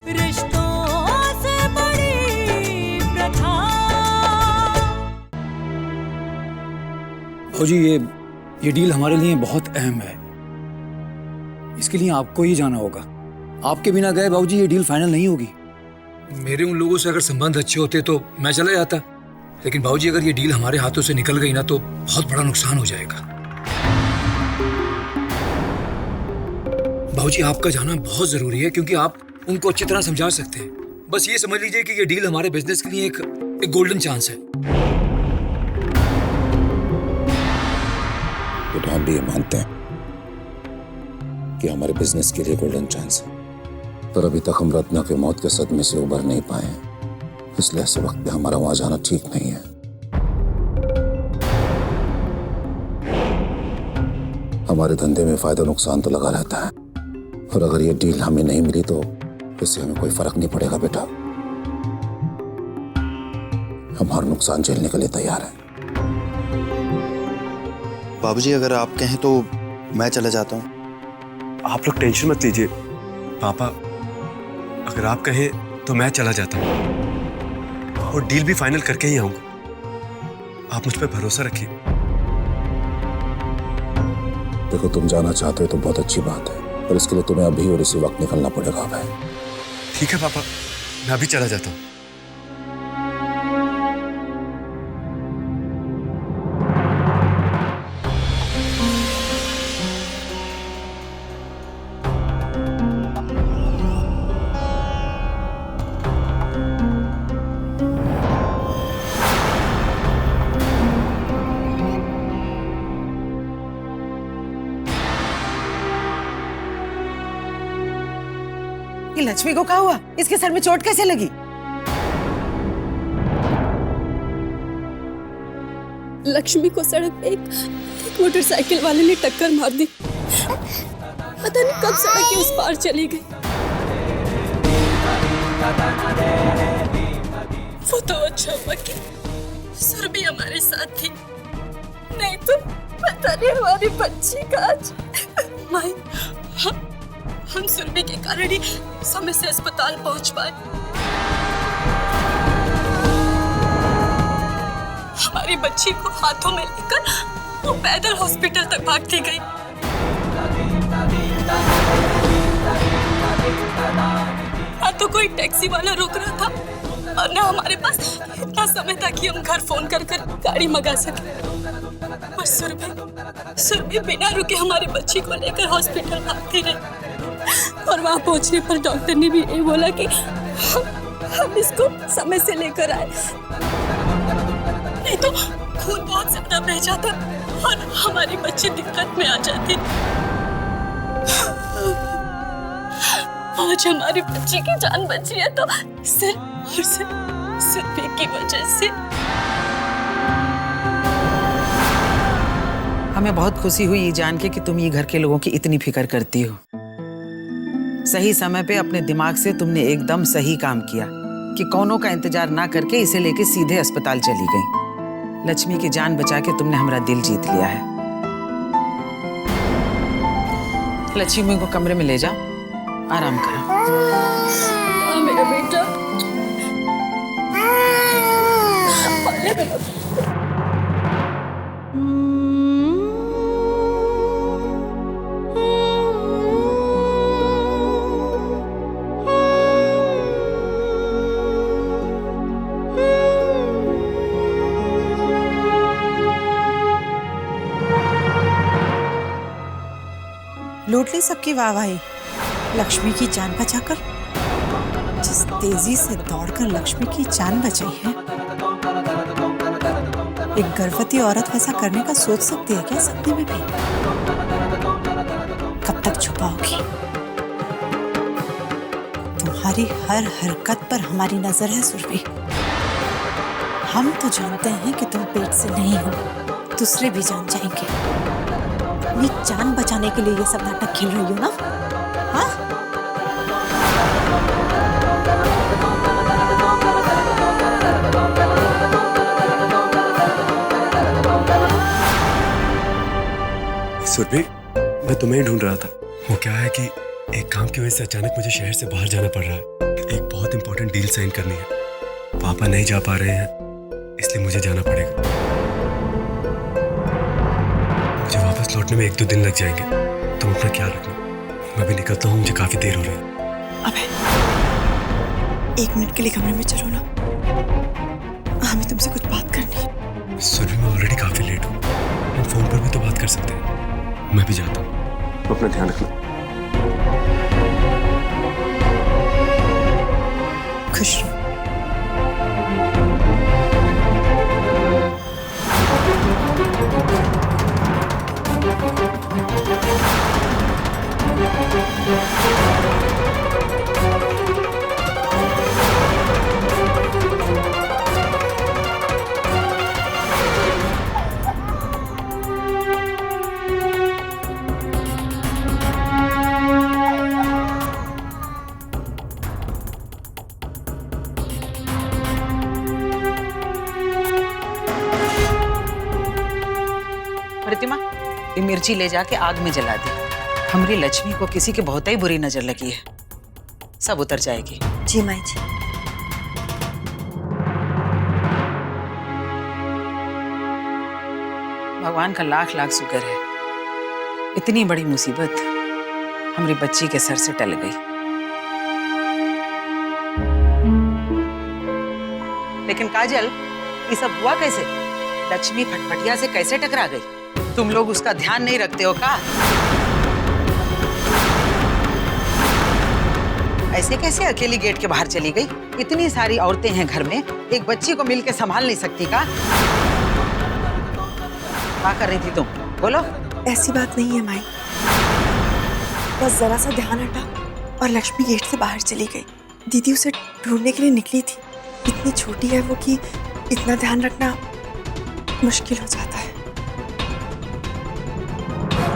रिश्तों से बड़ी प्रथा। जी ये डील हमारे लिए बहुत अहम है, इसके लिए आपको ही जाना होगा। आपके बिना गए बाबूजी ये डील फाइनल नहीं होगी। मेरे उन लोगों से अगर संबंध अच्छे होते तो मैं चला जाता, लेकिन बाबूजी अगर ये डील हमारे हाथों से निकल गई ना तो बहुत बड़ा नुकसान हो जाएगा। बाबूजी आपका जाना बहुत जरूरी है क्योंकि आप उनको अच्छी तरह समझा सकते हैं। बस ये समझ लीजिए कि ये डील हमारे बिजनेस के लिए एक गोल्डन चांस है। तो हम भी ये मानते हैं कि हमारे बिजनेस के लिए गोल्डन चांस है, पर अभी तक हम रत्ना के मौत के सदमे से उबर नहीं पाए, इसलिए ऐसे वक्त पे हमारा वहां जाना ठीक नहीं है। हमारे धंधे में फायदा नुकसान तो लगा रहता है, और अगर ये डील हमें नहीं मिली तो इससे हमें कोई फर्क नहीं पड़ेगा बेटा। हम हर नुकसान झेलने के लिए तैयार हैं। बाबूजी अगर आप कहें तो मैं चला जाता हूँ। आप लोग टेंशन मत लीजिए पापा, अगर आप कहें तो मैं चला जाता हूँ और डील भी फाइनल करके ही आऊंगा। आप मुझ पर भरोसा रखिए। देखो तुम जाना चाहते हो तो बहुत अच्छी बात है, पर इसके लिए तुम्हें अभी और इसी वक्त निकलना पड़ेगा भाई। ठीक है पापा, मैं अभी चला जाता हूँ। लक्ष्मी को क्या हुआ? इसके सर में चोट कैसे लगी? लक्ष्मी को सड़क पे एक मोटरसाइकिल वाले ने टक्कर मार दी। पता नहीं कब सड़क के उस पार चली गई। वो तो अच्छा हुआ कि सुरभि हमारे साथ थी, नहीं तो पता नहीं हमारी बच्ची का आज। माई, हम सुरभि के कारण ही समय से अस्पताल पहुंच पाए। हमारी बच्ची को हाथों में लेकर वो पैदल हॉस्पिटल तक भागती गई। ना तो कोई टैक्सी वाला रोक रहा था और ना हमारे पास इतना समय था कि हम घर फोन कर कर गाड़ी मंगा सके। और सुरभि बिना रुके हमारी बच्ची को लेकर हॉस्पिटल भागती रही, और वहां पहुंचने पर डॉक्टर ने भी ये बोला कि हम इसको समय से लेकर आए, नहीं तो खून बहुत ज्यादा बह जाता और हमारी बच्ची दिक्कत में आ जाती। आज हमारी बच्ची की जान बची है तो सिर्फ सुरभि की वजह से। हमें बहुत खुशी हुई ये जान के कि तुम ये घर के लोगों की इतनी फिक्र करती हो। सही समय पे अपने दिमाग से तुमने एकदम सही काम किया कि कौनों का इंतजार ना करके इसे लेके सीधे अस्पताल चली गई। लक्ष्मी की जान बचा के तुमने हमारा दिल जीत लिया है। लक्ष्मी को कमरे में ले जाओ, आराम करो। मेरा बेटा, लूट ली सबकी वाहवाही। लक्ष्मी की जान बचाकर, जिस तेजी से दौड़कर लक्ष्मी की जान बचाई है, एक गर्भवती औरत वैसा करने का सोच सकती है क्या सपने में भी? कब तक छुपाओगी? तुम्हारी हर हरकत पर हमारी नजर है सुरभि। हम तो जानते हैं कि तुम पेट से नहीं हो, दूसरे भी जान जाएंगे। अपनी जान बचाने के लिए ये सब नाटक खेल रही हो ना? हाँ? सुरभि, मैं तुम्हें ही ढूंढ रहा था। वो क्या है कि एक काम की वजह से अचानक मुझे शहर से बाहर जाना पड़ रहा है। एक बहुत इंपॉर्टेंट डील साइन करनी है। पापा नहीं जा पा रहे हैं, इसलिए मुझे जाना पड़ेगा। मुझे वापस लौटने में 1-2 दिन लग जाएंगे। तुम अपना ख्याल रखना। मैं भी निकलता हूँ, मुझे काफी देर हो रही है। अबे 1 मिनट के लिए कमरे में चलो ना, हमें तुमसे कुछ बात करनी है। सुरभि, मैं ऑलरेडी काफी लेट हूँ। हम फोन पर भी तो बात कर सकते हैं। मैं भी जाता हूँ। तो अपना ध्यान रखना। खुश रहो। प्रतिमा, ये मिर्ची ले जाके आग में जला दी। हमारी लक्ष्मी को किसी की बहुत ही बुरी नजर लगी है। सब उतर जाएगी। जी माई जी। भगवान का लाख लाख शुक्र है, इतनी बड़ी मुसीबत हमारी बच्ची के सर से टल गई। लेकिन काजल, ये सब हुआ कैसे? लक्ष्मी फटफटिया से कैसे टकरा गई? तुम लोग उसका ध्यान नहीं रखते हो का? ऐसे कैसे अकेली गेट के बाहर चली गई? इतनी सारी औरतें हैं घर में, एक बच्ची को मिलके संभाल नहीं सकती का? क्या कर रही थी तुम? बोलो। ऐसी बात नहीं है माई, बस जरा सा ध्यान हटा और लक्ष्मी गेट से बाहर चली गई। दीदी उसे ढूंढने के लिए निकली थी। इतनी छोटी है वो कि इतना ध्यान रखना मुश्किल हो जाता है।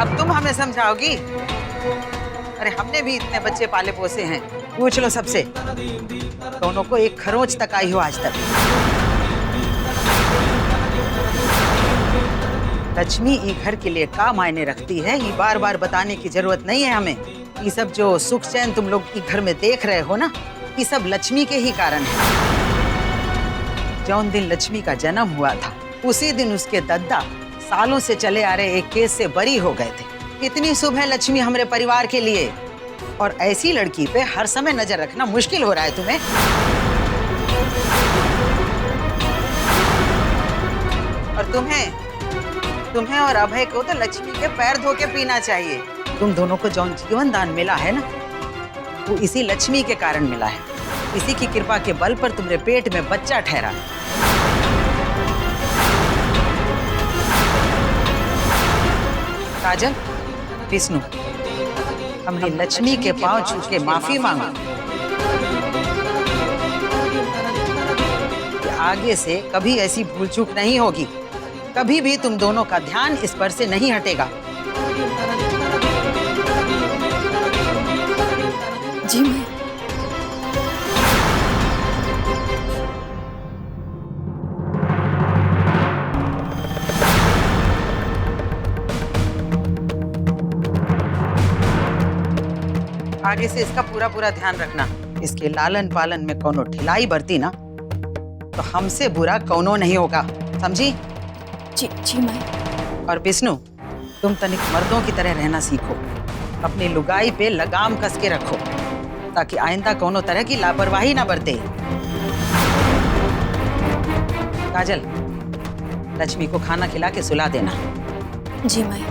अब तुम हमें समझाओगी? अरे हमने भी इतने बच्चे पाले पोसे हैं, पूछ लो सबसे। दोनों को एक खरोंच तक आई हो आज तक। लक्ष्मी ये घर के लिए क्या मायने रखती है, ये बार बार बताने की जरूरत नहीं है हमें। ये सब जो सुख चैन तुम लोग घर में देख रहे हो ना, ये सब लक्ष्मी के ही कारण है। जौन दिन लक्ष्मी का जन्म हुआ था, उसी दिन उसके दद्दा सालों से चले आ रहे एक केस से बरी हो गए थे। इतनी शुभ है लक्ष्मी हमारे परिवार के लिए, और ऐसी लड़की पे हर समय नजर रखना मुश्किल हो रहा है तुम्हें। और तुम्हें और अभय को तो लक्ष्मी के पैर धो के पीना चाहिए। तुम दोनों को जौन जीवन दान मिला है ना, वो इसी लक्ष्मी के कारण मिला है। इसी की कृपा के बल पर तुम्हारे पेट में बच्चा ठहरा। काजल, विष्णु, हमने लक्ष्मी के पांव छू के माफी मांगो। आगे से कभी ऐसी भूल चूक नहीं होगी। कभी भी तुम दोनों का ध्यान इस पर से नहीं हटेगा। जी मैं। आगे से इसका पूरा पूरा ध्यान रखना। इसके लालन पालन में कोनो ढिलाई बरती ना, तो हमसे बुरा कौनो नहीं होगा, समझी? जी मैं। और विष्णु, तुम तनिक मर्दों की तरह रहना सीखो। अपनी लुगाई पे लगाम कस के रखो, ताकि आइंदा कोनो तरह की लापरवाही ना बरते। काजल, लक्ष्मी को खाना खिला के सुला देना। जी मैं।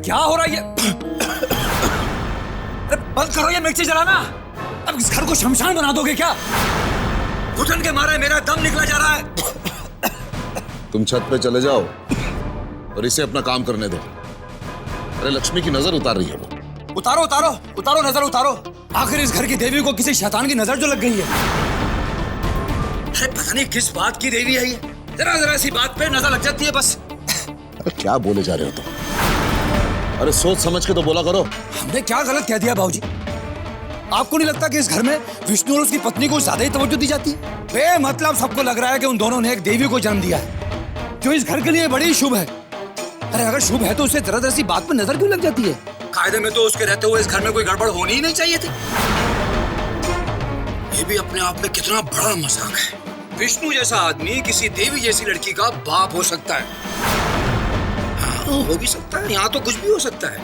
क्या हो रहा है ये? अरे बंद करो ये मिर्ची जलाना। अब इस घर को शमशान बना दोगे क्या? घुटन के मारे मेरा दम निकला जा रहा है। तुम छत पे चले जाओ और इसे अपना काम करने दो। अरे लक्ष्मी की नजर उतार रही है वो। उतारो उतारो उतारो, नजर उतारो। आखिर इस घर की देवी को किसी शैतान की नजर जो लग गई है। अरे पता नहीं किस बात की देवी है ये, जरा जरा सी बात पे नजर लग जाती है बस। अरे क्या बोले जा रहे हो तुम? अरे सोच समझ के तो बोला करो। हमने क्या गलत कह दिया बाबूजी? आपको नहीं लगता कि इस घर में विष्णु और उसकी पत्नी को ज्यादा ही तवज्जो दी जाती है? बेमतलब सबको लग रहा है कि उन दोनों ने एक देवी को जन्म दिया है जो इस घर के लिए बड़ी शुभ है। अरे अगर शुभ है तो उसे जरा जरा सी बात पर नजर क्यों लग जाती है? कायदे में तो उसके रहते हुए इस घर में कोई गड़बड़ होनी ही नहीं चाहिए थी। ये भी अपने आप में कितना बड़ा मजाक है। विष्णु जैसा आदमी किसी देवी जैसी लड़की का बाप हो सकता है। हाँ, हो भी सकता है, यहाँ तो कुछ भी हो सकता है।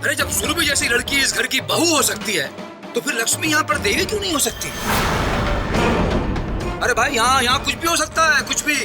अरे जब सुरभि जैसी लड़की इस घर की बहू हो सकती है तो फिर लक्ष्मी यहाँ पर देवी क्यों नहीं हो सकती? अरे भाई यहाँ कुछ भी हो सकता है, कुछ भी।